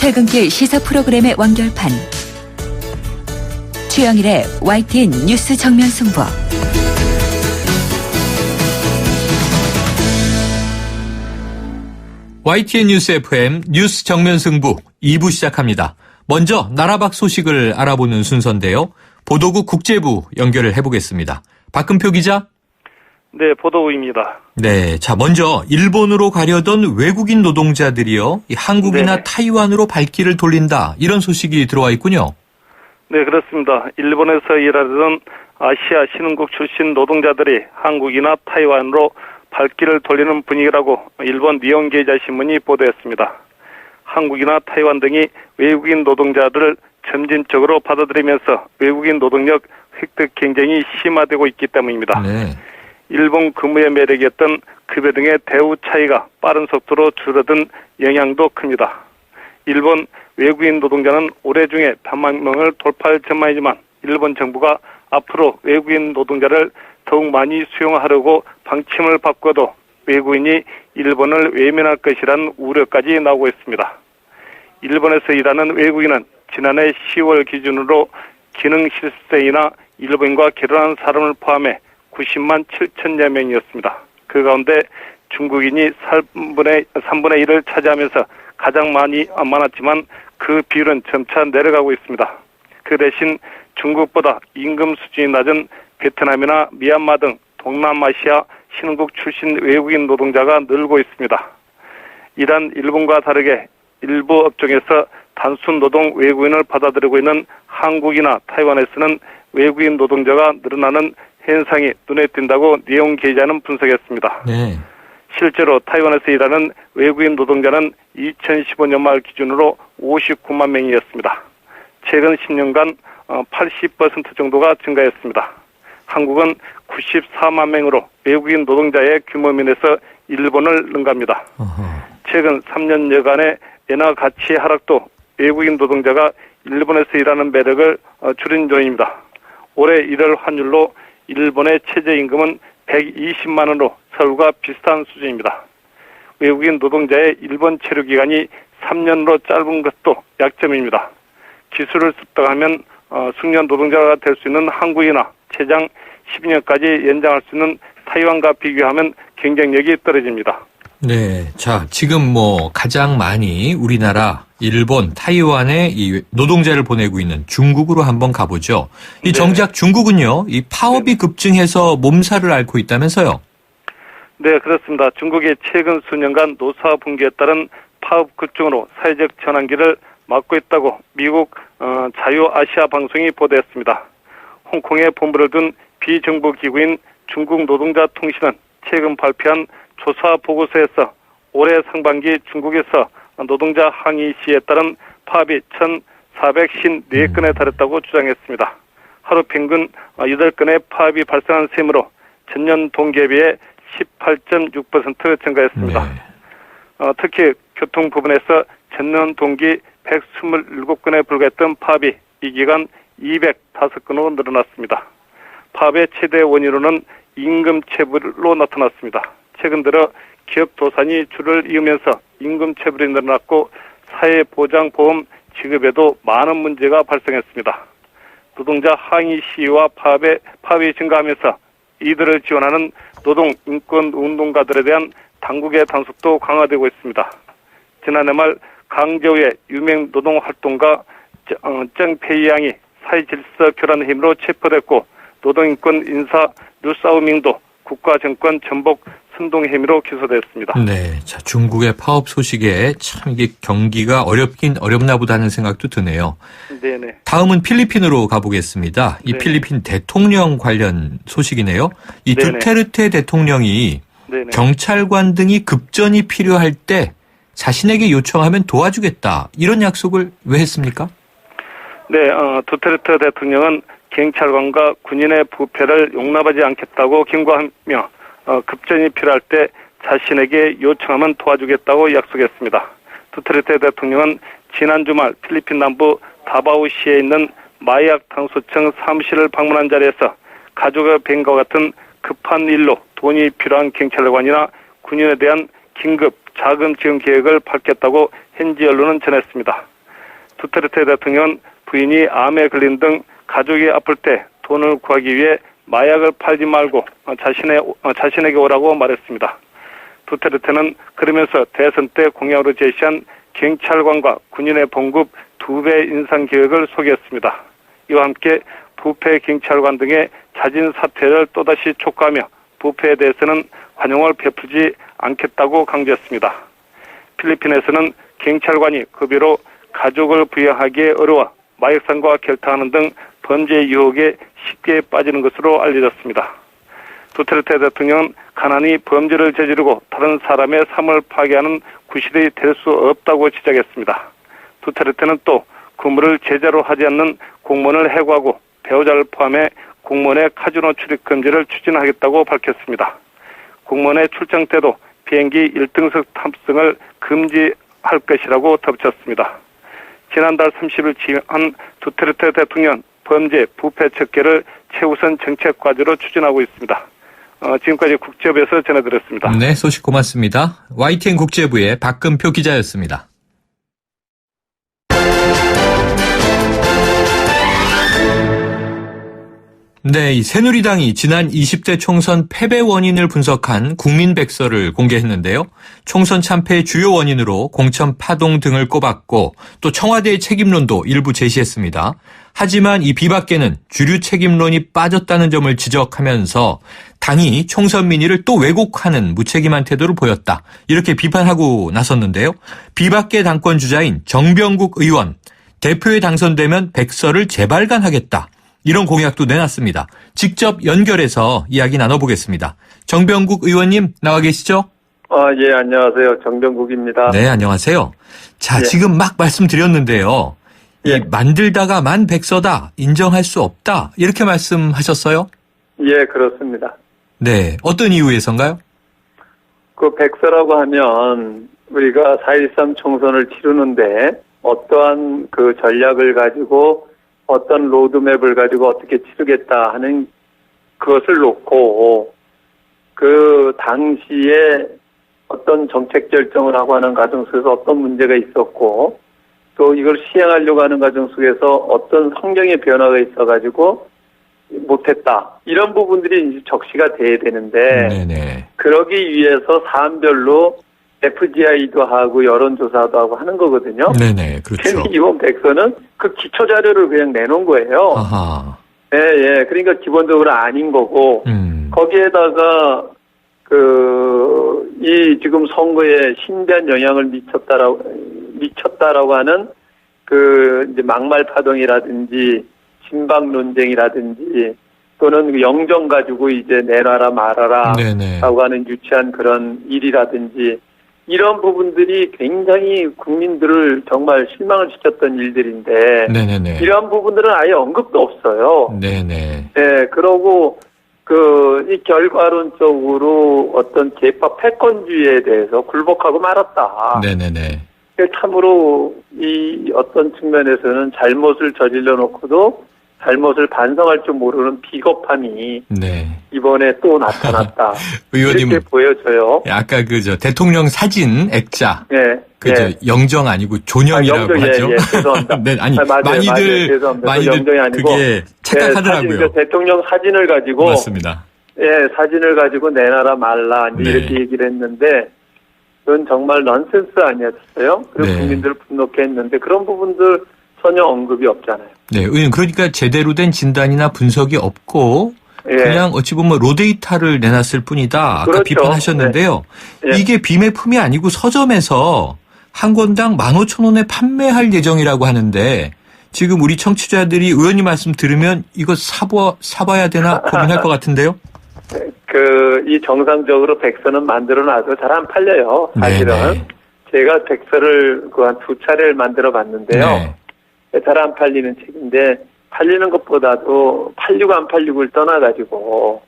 퇴근길 시사 프로그램의 완결판. 최영일의 YTN 뉴스 정면 승부. YTN 뉴스 FM 뉴스 정면 승부 2부 시작합니다. 먼저 나라 밖 소식을 알아보는 순서인데요. 보도국 국제부 연결을 해보겠습니다. 박금표 기자. 네, 보도국입니다. 네, 자 먼저 일본으로 가려던 외국인 노동자들이요, 한국이나 타이완으로 발길을 돌린다, 이런 소식이 들어와 있군요. 네, 그렇습니다. 일본에서 일하던 아시아 신흥국 출신 노동자들이 한국이나 타이완으로 발길을 돌리는 분위기라고 일본 니혼게이자 신문이 보도했습니다. 한국이나 타이완 등이 외국인 노동자들을 점진적으로 받아들이면서 외국인 노동력 획득 경쟁이 심화되고 있기 때문입니다. 네. 일본 근무의 매력이었던 급여 등의 대우 차이가 빠른 속도로 줄어든 영향도 큽니다. 일본 외국인 노동자는 올해 중에 100만 명을 돌파할 전망이지만 일본 정부가 앞으로 외국인 노동자를 더욱 많이 수용하려고 방침을 바꿔도 외국인이 일본을 외면할 것이란 우려까지 나오고 있습니다. 일본에서 일하는 외국인은 지난해 10월 기준으로 기능실세이나 일본인과 결혼한 사람을 포함해 90만 7천여 명이었습니다. 그 가운데 중국인이 3분의 1을 차지하면서 가장 많았지만 그 비율은 점차 내려가고 있습니다. 그 대신 중국보다 임금 수준이 낮은 베트남이나 미얀마 등 동남아시아 신흥국 출신 외국인 노동자가 늘고 있습니다. 이란 일본과 다르게 일부 업종에서 단순 노동 외국인을 받아들이고 있는 한국이나 타이완에서는 외국인 노동자가 늘어나는 현상이 눈에 띈다고 니혼게이자는 분석했습니다. 네. 실제로 타이완에서 일하는 외국인 노동자는 2015년 말 기준으로 59만 명이었습니다. 최근 10년간 80% 정도가 증가했습니다. 한국은 94만 명으로 외국인 노동자의 규모 면에서 일본을 능가합니다. 최근 3년여간의 엔화 가치 하락도 외국인 노동자가 일본에서 일하는 매력을 줄인 요인입니다. 올해 1월 환율로 일본의 최저임금은 120만 원으로 서울과 비슷한 수준입니다. 외국인 노동자의 일본 체류 기간이 3년으로 짧은 것도 약점입니다. 기술을 습득 하면 숙련 노동자가 될 수 있는 한국이나 최장 12년까지 연장할 수 있는 타이완과 비교하면 경쟁력이 떨어집니다. 네, 자 지금 가장 많이 우리나라, 일본, 타이완에 이 노동자를 보내고 있는 중국으로 한번 가보죠. 이 정작 중국은요, 이 파업이 급증해서 몸살을 앓고 있다면서요? 네, 그렇습니다. 중국이 최근 수년간 노사 붕괴에 따른 파업 급증으로 사회적 전환기를 맞고 있다고 미국 자유아시아 방송이 보도했습니다. 홍콩에 본부를 둔 비정부 기구인 중국 노동자 통신은 최근 발표한 조사 보고서에서 올해 상반기 중국에서 노동자 항의 시에 따른 파업이 1,454건에 달했다고 주장했습니다. 하루 평균 8건의 파업이 발생한 셈으로 전년 동기에 비해 18.6% 증가했습니다. 네. 특히 교통 부분에서 전년 동기 127건에 불과했던 파업이 이 기간 205건으로 늘어났습니다. 파업의 최대 원인으로는 임금 체불로 나타났습니다. 최근 들어 기업 도산이 줄을 이으면서 임금 체불이 늘어났고 사회보장보험 지급에도 많은 문제가 발생했습니다. 노동자 항의 시위와 파업이 증가하면서 이들을 지원하는 노동 인권 운동가들에 대한 당국의 단속도 강화되고 있습니다. 지난해 말 강저우의 유명 노동활동가 정페이양이 사회질서 교란 혐의로 체포됐고 노동인권 인사 류사오밍도 국가정권 전복 선동 혐의로 기소됐습니다. 네, 자 중국의 파업 소식에 참 이게 경기가 어렵긴 어렵나 보다 하는 생각도 드네요. 네네. 다음은 필리핀으로 가보겠습니다. 이 네네. 필리핀 대통령 관련 소식이네요. 이 네네. 두테르테 대통령이 네네. 경찰관 등이 급전이 필요할 때 자신에게 요청하면 도와주겠다, 이런 약속을 왜 했습니까? 네, 두테르테 대통령은 경찰관과 군인의 부패를 용납하지 않겠다고 경고하며 급전이 필요할 때 자신에게 요청하면 도와주겠다고 약속했습니다. 두테르테 대통령은 지난 주말 필리핀 남부 다바오시에 있는 마약 당소청 사무실을 방문한 자리에서 가족의 뱅과 같은 급한 일로 돈이 필요한 경찰관이나 군인에 대한 긴급 자금 지원 계획을 밝혔다고 현지 언론은 전했습니다. 두테르테 대통령은 부인이 암에 걸린 등 가족이 아플 때 돈을 구하기 위해 마약을 팔지 말고 자신에게 오라고 말했습니다. 두테르테는 그러면서 대선 때 공약으로 제시한 경찰관과 군인의 봉급 2배 인상 계획을 소개했습니다. 이와 함께 부패 경찰관 등의 자진 사퇴를 또다시 촉구하며 부패에 대해서는 관용을 베풀지 않겠다고 강조했습니다. 필리핀에서는 경찰관이 급여로 가족을 부양하기에 어려워 마약상과 결탁하는 등 범죄 유혹에 쉽게 빠지는 것으로 알려졌습니다. 두테르테 대통령은 가난이 범죄를 저지르고 다른 사람의 삶을 파괴하는 구실이 될 수 없다고 지적했습니다. 두테르테는 또 근무를 제자로 하지 않는 공무원을 해고하고 배우자를 포함해 공무원의 카지노 출입 금지를 추진하겠다고 밝혔습니다. 공무원의 출장 때도 비행기 1등석 탑승을 금지할 것이라고 덧붙였습니다. 지난달 30일 지한 두테르테 대통령 범죄 부패 척결을 최우선 정책 과제로 추진하고 있습니다. 지금까지 국제부에서 전해드렸습니다. 네, 소식 고맙습니다. YTN 국제부의 박금표 기자였습니다. 네, 이 새누리당이 지난 20대 총선 패배 원인을 분석한 국민백서를 공개했는데요. 총선 참패의 주요 원인으로 공천 파동 등을 꼽았고 또 청와대의 책임론도 일부 제시했습니다. 하지만 이 비박계는 주류 책임론이 빠졌다는 점을 지적하면서 당이 총선 민의를 또 왜곡하는 무책임한 태도를 보였다. 이렇게 비판하고 나섰는데요. 비박계 당권 주자인 정병국 의원, 대표에 당선되면 백서를 재발간하겠다. 이런 공약도 내놨습니다. 직접 연결해서 이야기 나눠보겠습니다. 정병국 의원님 나와 계시죠? 예, 안녕하세요. 정병국입니다. 네, 안녕하세요. 자, 예. 지금 막 말씀드렸는데요. 예. 이 만들다가 만 백서다, 인정할 수 없다, 이렇게 말씀하셨어요? 예, 그렇습니다. 네, 어떤 이유에선가요? 그 백서라고 하면 우리가 4.13 총선을 치르는데 어떠한 그 전략을 가지고 어떤 로드맵을 가지고 어떻게 치르겠다 하는 그것을 놓고 그 당시에 어떤 정책 결정을 하고 하는 과정 속에서 어떤 문제가 있었고 또 이걸 시행하려고 하는 과정 속에서 어떤 환경의 변화가 있어가지고 못했다. 이런 부분들이 이제 적시가 돼야 되는데 네네. 그러기 위해서 사안별로 FGI도 하고 여론조사도 하고 하는 거거든요. 네네, 그렇죠. 근데 이번 백서는 그 기초 자료를 그냥 내놓은 거예요. 아하. 예, 예. 그러니까 기본적으로 아닌 거고, 거기에다가, 이 지금 선거에 심대한 영향을 미쳤다라고 하는 이제 막말 파동이라든지, 진박 논쟁이라든지, 또는 그 영정 가지고 이제 내놔라 말아라. 네네. 라고 하는 유치한 그런 일이라든지, 이런 부분들이 굉장히 국민들을 정말 실망을 시켰던 일들인데, 네네네. 이러한 부분들은 아예 언급도 없어요. 네네. 네, 그러고, 이 결과론적으로 어떤 개파 패권주의에 대해서 굴복하고 말았다. 네네네. 참으로 이 어떤 측면에서는 잘못을 저질러 놓고도 잘못을 반성할 줄 모르는 비겁함이 네. 이번에 또 나타났다. 의원님, 이렇게 보여져요. 아까 대통령 사진 액자. 네. 영정 아니고 존영이라고 하죠. 예, 죄송합니다. 네, 아니, 맞아요, 많이들 죄송합니다. 영정이 아니고 그게 착각하더라고요. 사진, 대통령 사진을 가지고. 맞습니다. 예, 사진을 가지고 내놔라 말라. 네. 이렇게 얘기를 했는데, 그건 정말 넌센스 아니었어요? 그리고 네. 국민들을 분노케 했는데, 그런 부분들 전혀 언급이 없잖아요. 네, 의원님, 그러니까 제대로 된 진단이나 분석이 없고, 예. 그냥 어찌 보면 로데이터를 내놨을 뿐이다. 아까 그렇죠. 비판하셨는데요. 네. 예. 이게 비매품이 아니고 서점에서 한 권당 15,000원에 판매할 예정이라고 하는데, 지금 우리 청취자들이 의원님 말씀 들으면 이거 사봐야 되나 고민할 것 같은데요? 이 정상적으로 백서는 만들어 놔도 잘 안 팔려요. 사실은. 네네. 제가 백서를 한 2차례를 만들어 봤는데요. 네. 잘 안 팔리는 책인데, 팔리는 것보다도 팔리고 안 팔리고를 떠나가지고,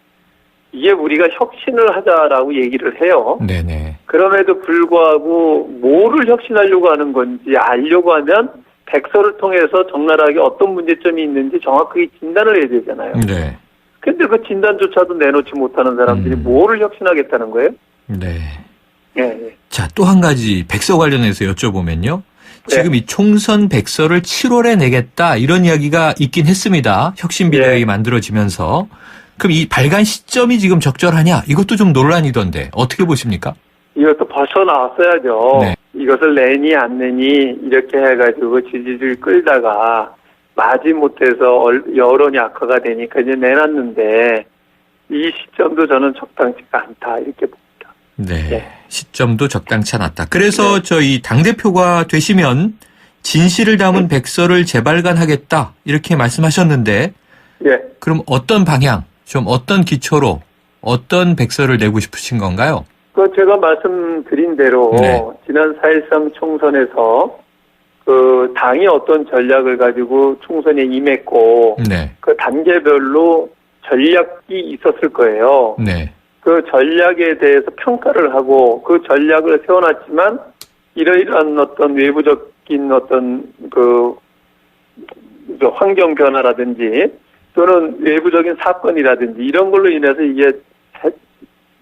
이게 우리가 혁신을 하자라고 얘기를 해요. 네네. 그럼에도 불구하고 뭐를 혁신하려고 하는 건지 알려고 하면 백서를 통해서 적나라하게 어떤 문제점이 있는지 정확하게 진단을 해야 되잖아요. 네. 근데 그 진단조차도 내놓지 못하는 사람들이 뭐를 혁신하겠다는 거예요? 네. 예, 예. 자, 또 한 가지 백서 관련해서 여쭤보면요. 지금 이 총선 백서를 7월에 내겠다 이런 이야기가 있긴 했습니다. 혁신비대위 만들어지면서. 그럼 이 발간 시점이 지금 적절하냐? 이것도 좀 논란이던데 어떻게 보십니까? 이것도 벌써 나왔어야죠. 네. 이것을 내니 안 내니 이렇게 해가지고 지지율 끌다가 마지못해서 여론이 악화가 되니까 이제 내놨는데 이 시점도 저는 적당치가 않다 이렇게 봅니다. 네. 네. 시점도 적당치 않았다. 그래서 저희 당대표가 되시면 진실을 담은 백서를 재발간하겠다 이렇게 말씀하셨는데 예. 그럼 어떤 방향, 좀 어떤 기초로 어떤 백서를 내고 싶으신 건가요? 그 제가 말씀드린 대로 네. 지난 4.13 총선에서 그 당이 어떤 전략을 가지고 총선에 임했고 네. 그 단계별로 전략이 있었을 거예요. 네. 그 전략에 대해서 평가를 하고 그 전략을 세워놨지만 이러이러한 어떤 외부적인 어떤 그 환경 변화라든지 또는 외부적인 사건이라든지 이런 걸로 인해서 이게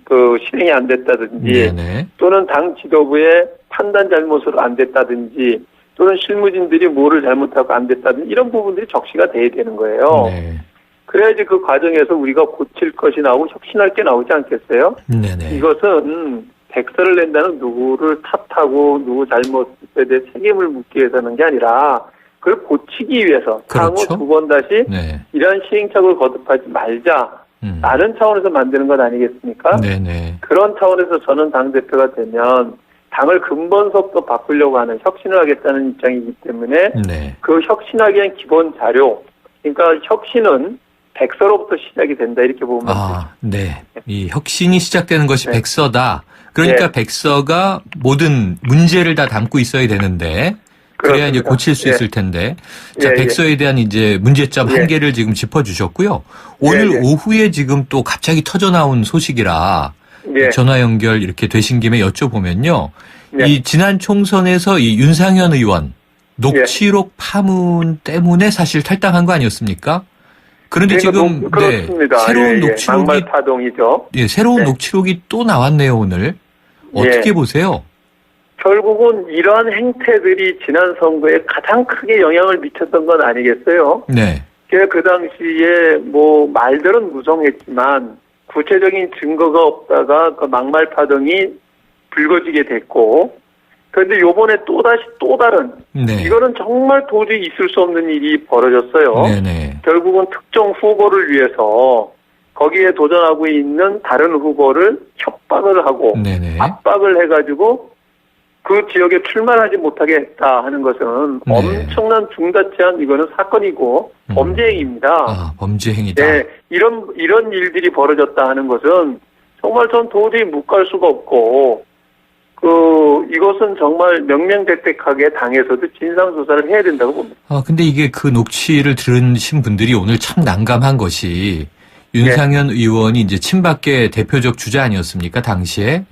그 실행이 안 됐다든지 네네. 또는 당 지도부의 판단 잘못으로 안 됐다든지 또는 실무진들이 뭐를 잘못하고 안 됐다든지 이런 부분들이 적시가 돼야 되는 거예요. 네. 그래야지 그 과정에서 우리가 고칠 것이 나오고 혁신할 게 나오지 않겠어요? 네네. 이것은 백서를 낸다는 누구를 탓하고 누구 잘못에 대해 책임을 묻기 위해서는 게 아니라 그걸 고치기 위해서 향후 그렇죠. 두 번 다시 네. 이러한 시행착오를 거듭하지 말자. 다른 차원에서 만드는 것 아니겠습니까? 네네. 그런 차원에서 저는 당대표가 되면 당을 근본서부터 바꾸려고 하는 혁신을 하겠다는 입장이기 때문에 네. 그 혁신하기 위한 기본 자료, 그러니까 혁신은 백서로부터 시작이 된다 이렇게 보면 아, 네. 이 혁신이 시작되는 것이 네. 백서다. 그러니까 네. 백서가 모든 문제를 다 담고 있어야 되는데 그래야 이제 그렇습니다. 고칠 수 예. 있을 텐데. 자, 예, 백서에 대한 이제 문제점 예. 한 개를 지금 짚어주셨고요. 오늘 예. 오후에 지금 또 갑자기 터져 나온 소식이라 예. 전화 연결 이렇게 되신 김에 여쭤보면요. 예. 이 지난 총선에서 이 윤상현 의원 녹취록 파문 때문에 사실 탈당한 거 아니었습니까? 그런데 지금 그렇습니다. 새로운 녹취록이 막말 파동이죠. 새로운 네. 녹취록이 또 나왔네요, 오늘. 어떻게 보세요? 결국은 이러한 행태들이 지난 선거에 가장 크게 영향을 미쳤던 건 아니겠어요? 네. 그 당시에 뭐 말들은 무성했지만 구체적인 증거가 없다가 그 막말 파동이 불거지게 됐고 그런데 요번에 또다시 또 다른 네. 이거는 정말 도저히 있을 수 없는 일이 벌어졌어요. 네네. 결국은 특정 후보를 위해서 거기에 도전하고 있는 다른 후보를 협박을 하고 네네. 압박을 해가지고 그 지역에 출마하지 못하게 했다 하는 것은 네. 엄청난 중다치 한 이거는 사건이고 범죄 행위입니다. 아, 범죄 행위다. 네, 이런 일들이 벌어졌다 하는 것은 정말 전 도저히 묵갈 수가 없고 이것은 정말 명명백백하게 당에서도 진상조사를 해야 된다고 봅니다. 근데 이게 그 녹취를 들으신 분들이 오늘 참 난감한 것이 윤상현 의원이 이제 친박계 대표적 주자 아니었습니까, 당시에?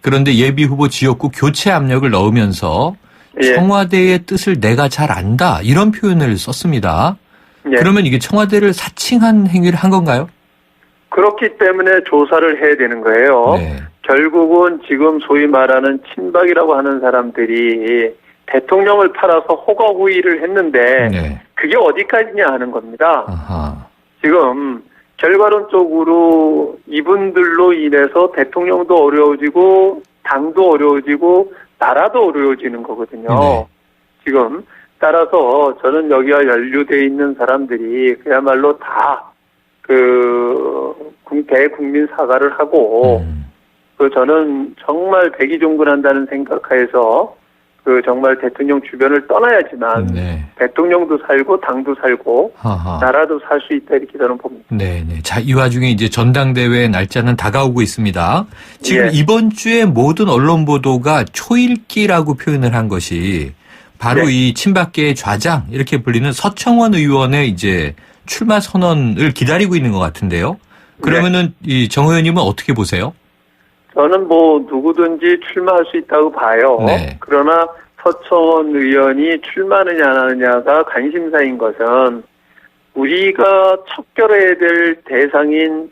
그런데 예비 후보 지역구 교체 압력을 넣으면서 청와대의 뜻을 내가 잘 안다 이런 표현을 썼습니다. 그러면 이게 청와대를 사칭한 행위를 한 건가요? 그렇기 때문에 조사를 해야 되는 거예요. 네. 결국은 지금 소위 말하는 친박이라고 하는 사람들이 대통령을 팔아서 호가호위를 했는데 네. 그게 어디까지냐 하는 겁니다. 아하. 지금 결과론적으로 이분들로 인해서 대통령도 어려워지고 당도 어려워지고 나라도 어려워지는 거거든요. 네. 지금 따라서 저는 여기와 연루되어 있는 사람들이 그야말로 다 대국민 사과를 하고 저는 정말 백의종군한다는 생각하에서 정말 대통령 주변을 떠나야지만 네. 대통령도 살고 당도 살고 아하. 나라도 살 수 있다 이렇게 저는 봅니다. 네네. 자, 이 와중에 이제 전당대회 날짜는 다가오고 있습니다. 지금 예. 이번 주에 모든 언론 보도가 초읽기라고 표현을 한 것이 바로 네. 이 친박계의 좌장 이렇게 불리는 서청원 의원의 이제 출마 선언을 기다리고 있는 것 같은데요. 그러면은 이 정 의원님은 어떻게 보세요? 저는 뭐 누구든지 출마할 수 있다고 봐요. 네. 그러나 서청원 의원이 출마하느냐 안 하느냐가 관심사인 것은 우리가 척결해야 될 대상인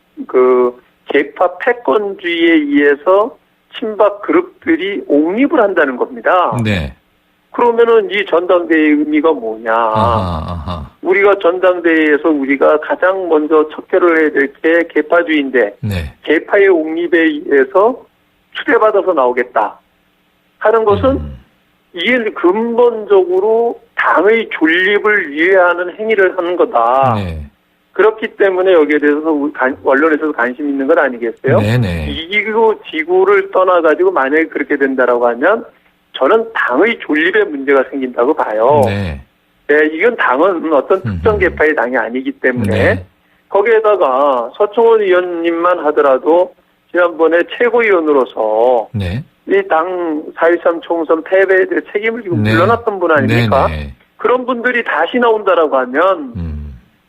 계파 패권주의에 의해서 친박 그룹들이 옹립을 한다는 겁니다. 네. 그러면은 이 전당대회의 의미가 뭐냐. 아하. 우리가 전당대회에서 우리가 가장 먼저 척결을 해야 될 게 계파주의인데 네. 계파의 옹립에 의해서 추대받아서 나오겠다 하는 것은 이게 근본적으로 당의 존립을 위해하는 행위를 하는 거다. 네. 그렇기 때문에 여기에 대해서 언론에서도 관심 있는 건 아니겠어요? 네네. 이기고 지구를 떠나가지고 만약에 그렇게 된다라고 하면 저는 당의 존립에 문제가 생긴다고 봐요. 네. 네, 이건 당은 어떤 특정 계파의 당이 아니기 때문에 네. 거기에다가 서청원 의원님만 하더라도 지난번에 최고위원으로서 네. 이 당 4.13 총선 패배에 대해 책임을 지고 네. 물러났던 분 아닙니까? 네네. 그런 분들이 다시 나온다라고 하면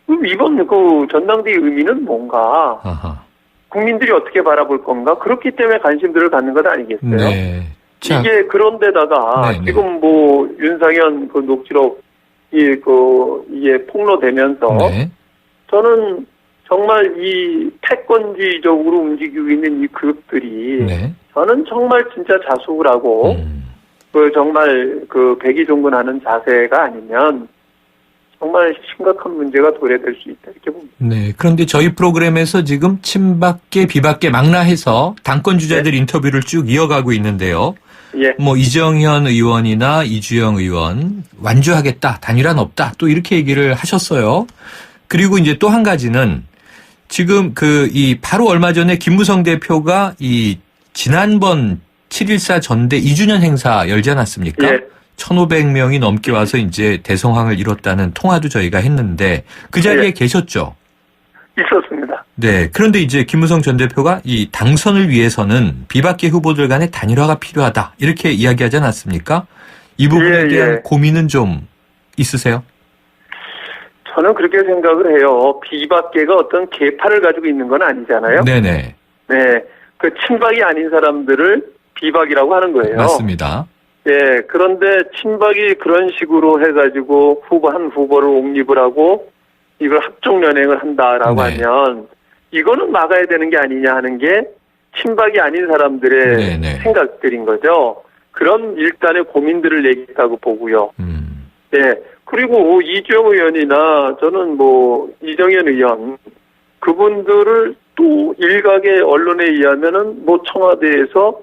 그럼 이번 그 전당대회 의미는 뭔가? 아하. 국민들이 어떻게 바라볼 건가? 그렇기 때문에 관심들을 갖는 것 아니겠어요? 네. 자, 이게 그런데다가 네네. 지금 뭐 윤상현 그 녹취록 이게 폭로되면서 네. 저는 정말 이 패권주의적으로 움직이고 있는 이 그룹들이 네. 저는 정말 진짜 자숙을 하고 그 정말 그 백의종군하는 자세가 아니면 정말 심각한 문제가 도래될 수 있다 이렇게 봅니다. 네. 그런데 저희 프로그램에서 지금 친박계, 비박계 망라해서 당권 주자들 인터뷰를 쭉 이어가고 있는데요. 예. 뭐 이정현 의원이나 이주영 의원 완주하겠다, 단일화는 없다, 또 이렇게 얘기를 하셨어요. 그리고 이제 또 한 가지는 지금 바로 얼마 전에 김무성 대표가 이 지난번 7.14 전대 2주년 행사 열지 않았습니까? 예. 1,500명이 넘게 와서 이제 대성황을 이뤘다는 통화도 저희가 했는데 그 자리에 예. 계셨죠? 있었습니다. 네. 그런데 이제 김무성 전 대표가 이 당선을 위해서는 비박계 후보들 간의 단일화가 필요하다. 이렇게 이야기하지 않았습니까? 이 부분에 대한 고민은 좀 있으세요? 저는 그렇게 생각을 해요. 비박계가 어떤 계파를 가지고 있는 건 아니잖아요. 네네. 네. 그 친박이 아닌 사람들을 비박이라고 하는 거예요. 맞습니다. 예. 그런데 친박이 그런 식으로 해가지고 한 후보를 옹립을 하고 이걸 합종연행을 한다라고 네. 하면 이거는 막아야 되는 게 아니냐 하는 게 친박이 아닌 사람들의 네네. 생각들인 거죠. 그런 일단의 고민들을 얘기했다고 보고요. 예. 그리고 이주영 의원이나 저는 뭐 이정현 의원 그분들을 또 일각의 언론에 의하면은 뭐 청와대에서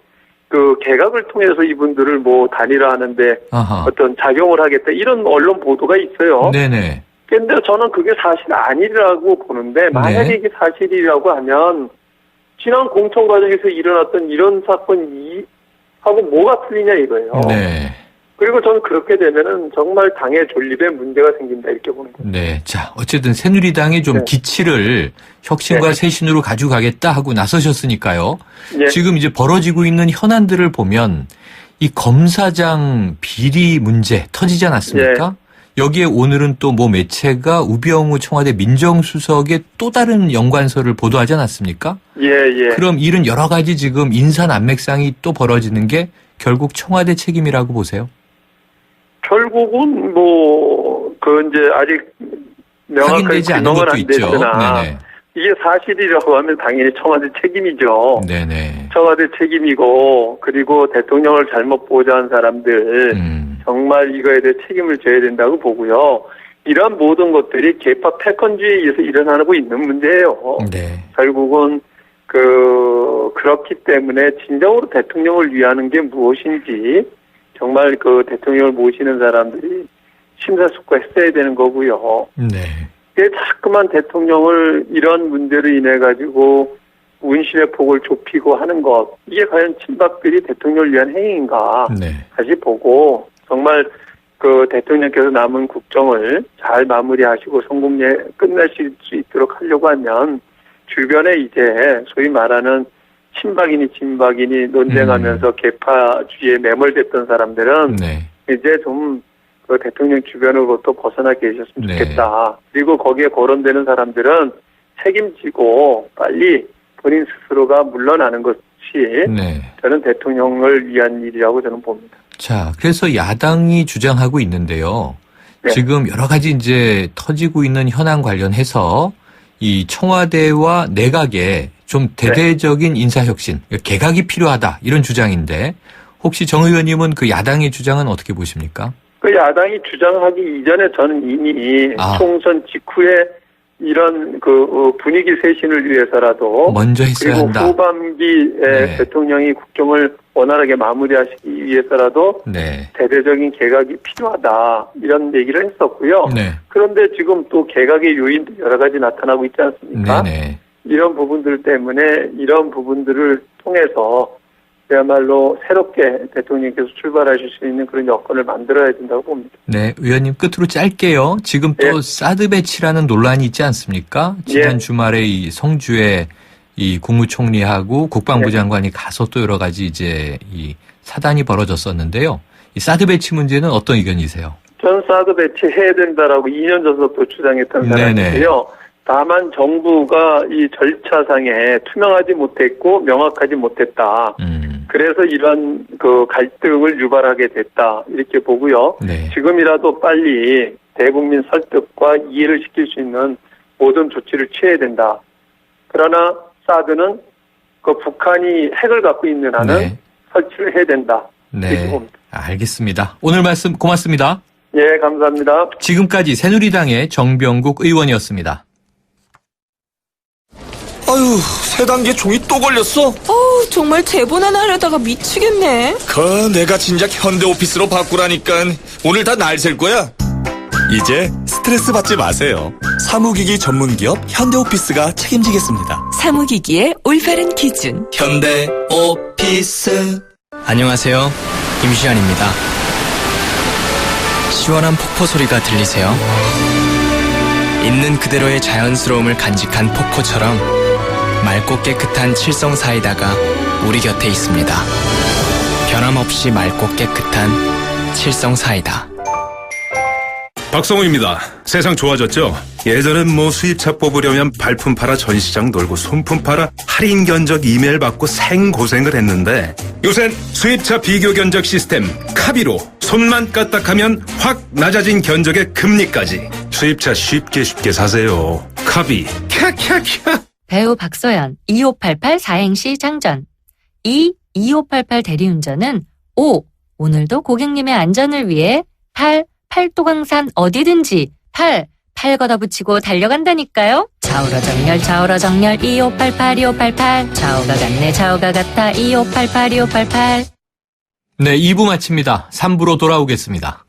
그 개각을 통해서 이분들을 뭐 단일화하는데 아하. 어떤 작용을 하겠다 이런 언론 보도가 있어요. 네네. 근데 저는 그게 사실 아니라고 보는데 만약에 네. 이게 사실이라고 하면 지난 공천 과정에서 일어났던 이런 사건이 하고 뭐가 틀리냐 이거예요. 네. 그리고 저는 그렇게 되면은 정말 당의 존립에 문제가 생긴다 이렇게 보는 거예요. 네. 자, 어쨌든 새누리당이 좀 네. 기치를 혁신과 네. 쇄신으로 가져가겠다 하고 나서셨으니까요. 예. 지금 이제 벌어지고 있는 현안들을 보면 이 검사장 비리 문제 터지지 않았습니까? 여기에 오늘은 또 뭐 매체가 우병우 청와대 민정수석의 또 다른 연관서를 보도하지 않았습니까? 예, 예. 그럼 이런 여러 가지 지금 인사난맥상이 또 벌어지는 게 결국 청와대 책임이라고 보세요? 결국은 이제 아직 명확하게 확인되지 않은 규명은 것도 안 있죠. 됐으나 네네. 이게 사실이라고 하면 당연히 청와대 책임이죠. 네네. 청와대 책임이고 그리고 대통령을 잘못 보좌한 사람들 정말 이거에 대해 책임을 져야 된다고 보고요. 이러한 모든 것들이 계파 패권주의에 의해서 일어나고 있는 문제예요. 네. 결국은 그렇기 때문에 진정으로 대통령을 위하는 게 무엇인지 정말 그 대통령을 모시는 사람들이 심사숙고했어야 되는 거고요. 네. 자꾸만 대통령을 이런 문제로 인해 가지고 운신의 폭을 좁히고 하는 것 이게 과연 친박들이 대통령을 위한 행위인가 네. 다시 보고 정말 그 대통령께서 남은 국정을 잘 마무리하시고 성공리에 끝내실 수 있도록 하려고 하면 주변에 이제 소위 말하는 친박이니 진박이니 논쟁하면서 계파주의에 매몰됐던 사람들은 네. 이제 좀 그 대통령 주변으로부터 벗어나 계셨으면 네. 좋겠다. 그리고 거기에 거론되는 사람들은 책임지고 빨리 본인 스스로가 물러나는 것이 네. 저는 대통령을 위한 일이라고 저는 봅니다. 자, 그래서 야당이 주장하고 있는데요. 네. 지금 여러 가지 이제 터지고 있는 현안 관련해서 이 청와대와 내각에 좀 대대적인 인사혁신, 개각이 필요하다 이런 주장인데 혹시 정 의원님은 그 야당의 주장은 어떻게 보십니까? 그 야당이 주장하기 이전에 저는 이미 총선 직후에 이런 그 분위기 쇄신을 위해서라도 먼저 했어야 그리고 한다. 후반기에 네. 대통령이 국정을 원활하게 마무리하시기 위해서라도 네. 대대적인 개각이 필요하다 이런 얘기를 했었고요. 네. 그런데 지금 또 개각의 요인도 여러 가지 나타나고 있지 않습니까? 네네. 이런 부분들 때문에 이런 부분들을 통해서 그야말로 새롭게 대통령께서 출발하실 수 있는 그런 여건을 만들어야 된다고 봅니다. 네, 의원님 끝으로 짧게요. 지금 또 예. 사드 배치라는 논란이 있지 않습니까? 지난 예. 주말에 이 성주에 이 국무총리하고 국방부 예. 장관이 가서 또 여러 가지 이제 이 사단이 벌어졌었는데요. 이 사드 배치 문제는 어떤 의견이세요? 전 사드 배치해야 된다라고 2년 전부터 주장했던 사람인데요. 다만 정부가 이 절차상에 투명하지 못했고 명확하지 못했다. 그래서 이런 그 갈등을 유발하게 됐다. 이렇게 보고요. 네. 지금이라도 빨리 대국민 설득과 이해를 시킬 수 있는 모든 조치를 취해야 된다. 그러나 사드는 그 북한이 핵을 갖고 있는 한은 네. 설치를 해야 된다. 이렇게 네. 봅니다. 알겠습니다. 오늘 말씀 고맙습니다. 예, 감사합니다. 지금까지 새누리당의 정병국 의원이었습니다. 아유, 세 단계 종이 또 걸렸어? 정말 제본 하나 하려다가 미치겠네. 내가 진작 현대오피스로 바꾸라니까. 오늘 다 날 셀 거야. 이제 스트레스 받지 마세요. 사무기기 전문기업 현대오피스가 책임지겠습니다. 사무기기의 올바른 기준. 현대오피스. 안녕하세요. 김시안입니다. 시원한 폭포 소리가 들리세요? 있는 그대로의 자연스러움을 간직한 폭포처럼 맑고 깨끗한 칠성 사이다가 우리 곁에 있습니다. 변함없이 맑고 깨끗한 칠성 사이다. 박성우입니다. 세상 좋아졌죠? 예전엔 수입차 뽑으려면 발품 팔아 전시장 돌고 손품 팔아 할인 견적 이메일 받고 생고생을 했는데 요샌 수입차 비교 견적 시스템 카비로 손만 까딱하면 확 낮아진 견적의 금리까지 수입차 쉽게 사세요. 카비. 캬캬캬. 배우 박소연 2588 사행시 장전. 2588 대리운전은 오늘도 고객님의 안전을 위해 팔도강산 어디든지 팔 걷어붙이고 달려간다니까요. 좌우로 정렬 2588 좌우가 같네 좌우가 같아 2588 네, 2부 마칩니다. 3부로 돌아오겠습니다.